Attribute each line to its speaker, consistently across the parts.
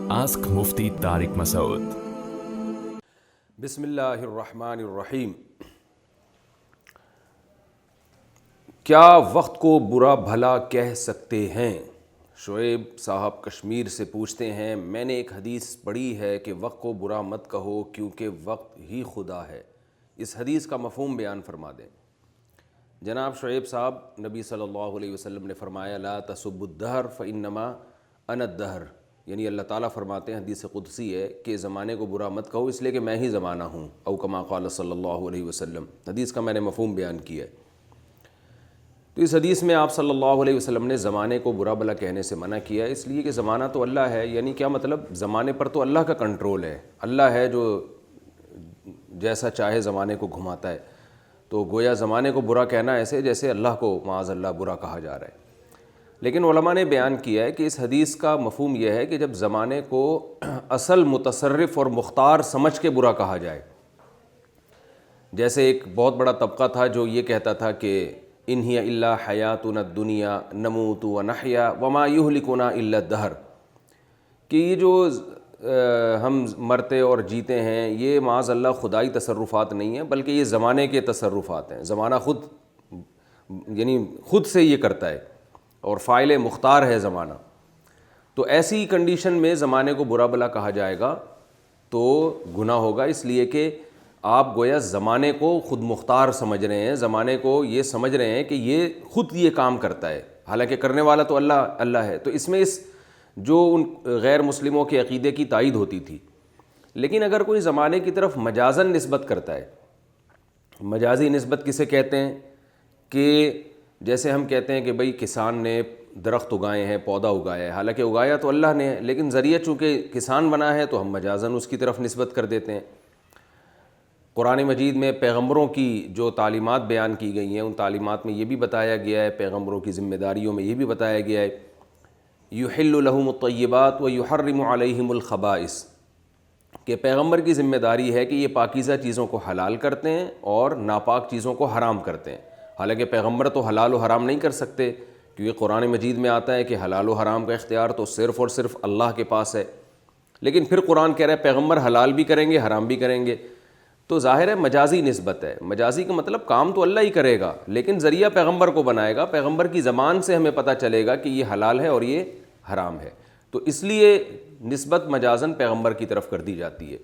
Speaker 1: Ask Mufti Tariq Masood.
Speaker 2: بسم اللہ الرحمن الرحیم۔ کیا وقت کو برا بھلا کہہ سکتے ہیں؟ شعیب صاحب کشمیر سے پوچھتے ہیں، میں نے ایک حدیث پڑھی ہے کہ وقت کو برا مت کہو کیونکہ وقت ہی خدا ہے۔ اس حدیث کا مفہوم بیان فرما دیں۔ جناب شعیب صاحب، نبی صلی اللہ علیہ وسلم نے فرمایا لا تسبوا الدہر فانما انا الدہر، یعنی اللہ تعالیٰ فرماتے ہیں، حدیث قدسی ہے کہ زمانے کو برا مت کہو اس لیے کہ میں ہی زمانہ ہوں، او کما قال صلی اللہ علیہ وسلم۔ حدیث کا میں نے مفہوم بیان کیا ہے۔ تو اس حدیث میں آپ صلی اللہ علیہ وسلم نے زمانے کو برا بھلا کہنے سے منع کیا ہے، اس لیے کہ زمانہ تو اللہ ہے۔ یعنی کیا مطلب؟ زمانے پر تو اللہ کا کنٹرول ہے، اللہ ہے جو جیسا چاہے زمانے کو گھماتا ہے۔ تو گویا زمانے کو برا کہنا ایسے جیسے اللہ کو معاذ اللہ برا کہا جا رہا ہے۔ لیکن علماء نے بیان کیا ہے کہ اس حدیث کا مفہوم یہ ہے کہ جب زمانے کو اصل متصرف اور مختار سمجھ کے برا کہا جائے، جیسے ایک بہت بڑا طبقہ تھا جو یہ کہتا تھا کہ ان ہی الا حیاتنا الدنیا نموت ونحیا وما یہلکنا الا الدہر، کہ یہ جو ہم مرتے اور جیتے ہیں یہ معاذ اللہ خدائی تصرفات نہیں ہیں، بلکہ یہ زمانے کے تصرفات ہیں۔ زمانہ خود یعنی خود سے یہ کرتا ہے اور فاعل مختار ہے زمانہ۔ تو ایسی کنڈیشن میں زمانے کو برا بھلا کہا جائے گا تو گناہ ہوگا، اس لیے کہ آپ گویا زمانے کو خود مختار سمجھ رہے ہیں، زمانے کو یہ سمجھ رہے ہیں کہ یہ خود یہ کام کرتا ہے، حالانکہ کرنے والا تو اللہ ہے۔ تو اس میں جو ان غیر مسلموں کے عقیدے کی تائید ہوتی تھی۔ لیکن اگر کوئی زمانے کی طرف مجازن نسبت کرتا ہے، مجازی نسبت کسے کہتے ہیں؟ کہ جیسے ہم کہتے ہیں کہ بھئی کسان نے درخت اگائے ہیں، پودا اگایا ہے، حالانکہ اگایا تو اللہ نے ہے، لیکن ذریعہ چونکہ کسان بنا ہے تو ہم مجازن اس کی طرف نسبت کر دیتے ہیں۔ قرآن مجید میں پیغمبروں کی جو تعلیمات بیان کی گئی ہیں، ان تعلیمات میں یہ بھی بتایا گیا ہے، پیغمبروں کی ذمہ داریوں میں یہ بھی بتایا گیا ہے، یحل لہم الطیبات ویحرم علیہم الخبائث، کہ پیغمبر کی ذمہ داری ہے کہ یہ پاکیزہ چیزوں کو حلال کرتے ہیں اور ناپاک چیزوں کو حرام کرتے ہیں۔ حالانکہ پیغمبر تو حلال و حرام نہیں کر سکتے، کیونکہ قرآن مجید میں آتا ہے کہ حلال و حرام کا اختیار تو صرف اور صرف اللہ کے پاس ہے۔ لیکن پھر قرآن کہہ رہا ہے پیغمبر حلال بھی کریں گے، حرام بھی کریں گے۔ تو ظاہر ہے مجازی نسبت ہے، مجازی کا مطلب کام تو اللہ ہی کرے گا لیکن ذریعہ پیغمبر کو بنائے گا، پیغمبر کی زبان سے ہمیں پتہ چلے گا کہ یہ حلال ہے اور یہ حرام ہے، تو اس لیے نسبت مجازن پیغمبر کی طرف کر دی جاتی ہے۔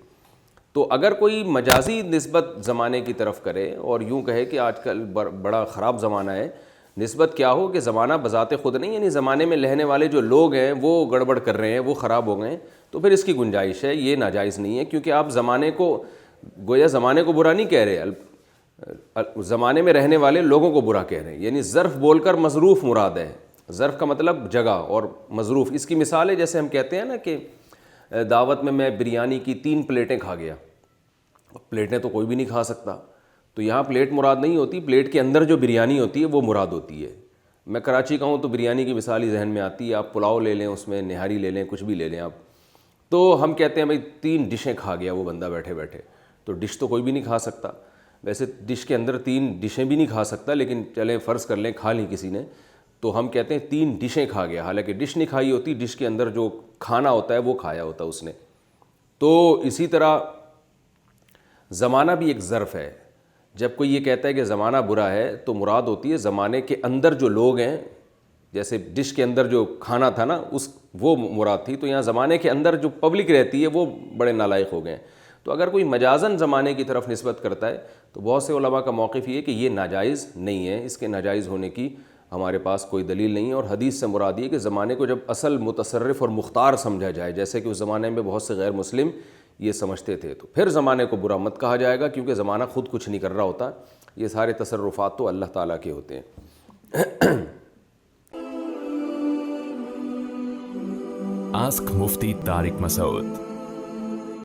Speaker 2: تو اگر کوئی مجازی نسبت زمانے کی طرف کرے اور یوں کہے کہ آج کل بڑا خراب زمانہ ہے، نسبت کیا ہو کہ زمانہ بذات خود نہیں، یعنی زمانے میں رہنے والے جو لوگ ہیں وہ گڑبڑ کر رہے ہیں، وہ خراب ہو گئے ہیں، تو پھر اس کی گنجائش ہے، یہ ناجائز نہیں ہے، کیونکہ آپ زمانے کو گویا زمانے کو برا نہیں کہہ رہے، زمانے میں رہنے والے لوگوں کو برا کہہ رہے ہیں۔ یعنی ظرف بول کر مظروف مراد ہے، ظرف کا مطلب جگہ اور مظروف۔ اس کی مثال ہے جیسے ہم کہتے ہیں نا کہ دعوت میں بریانی کی 3 پلیٹیں کھا گیا، پلیٹیں تو کوئی بھی نہیں کھا سکتا، تو یہاں پلیٹ مراد نہیں ہوتی، پلیٹ کے اندر جو بریانی ہوتی ہے وہ مراد ہوتی ہے۔ میں کراچی کا ہوں تو بریانی کی مثال ہی ذہن میں آتی ہے، آپ پلاؤ لے لیں، اس میں نہاری لے لیں، کچھ بھی لے لیں آپ، تو ہم کہتے ہیں بھائی 3 ڈشیں کھا گیا وہ بندہ بیٹھے بیٹھے، تو ڈش تو کوئی بھی نہیں کھا سکتا، ویسے ڈش کے اندر 3 ڈشیں بھی نہیں کھا سکتا، لیکن چلیں فرض کر لیں کھا لیں کسی نے، تو ہم کہتے ہیں 3 ڈشیں کھا گیا، حالانکہ ڈش نہیں کھائی ہوتی، ڈش کے اندر جو کھانا ہوتا ہے وہ کھایا ہوتا اس نے۔ تو اسی طرح زمانہ بھی ایک ظرف ہے۔ جب کوئی یہ کہتا ہے کہ زمانہ برا ہے تو مراد ہوتی ہے زمانے کے اندر جو لوگ ہیں، جیسے ڈش کے اندر جو کھانا تھا نا وہ مراد تھی، تو یہاں زمانے کے اندر جو پبلک رہتی ہے وہ بڑے نالائق ہو گئے ہیں۔ تو اگر کوئی مجازن زمانے کی طرف نسبت کرتا ہے تو بہت سے علماء کا موقف یہ ہے کہ یہ ناجائز نہیں ہے، اس کے ناجائز ہونے کی ہمارے پاس کوئی دلیل نہیں ہے، اور حدیث سے مراد یہ کہ زمانے کو جب اصل متصرف اور مختار سمجھا جائے، جیسے کہ اس زمانے میں بہت سے غیر مسلم یہ سمجھتے تھے، تو پھر زمانے کو برا مت کہا جائے گا، کیونکہ زمانہ خود کچھ نہیں کر رہا ہوتا، یہ سارے تصرفات تو اللہ تعالیٰ کے ہوتے ہیں۔
Speaker 1: Ask Mufti Tariq Masood.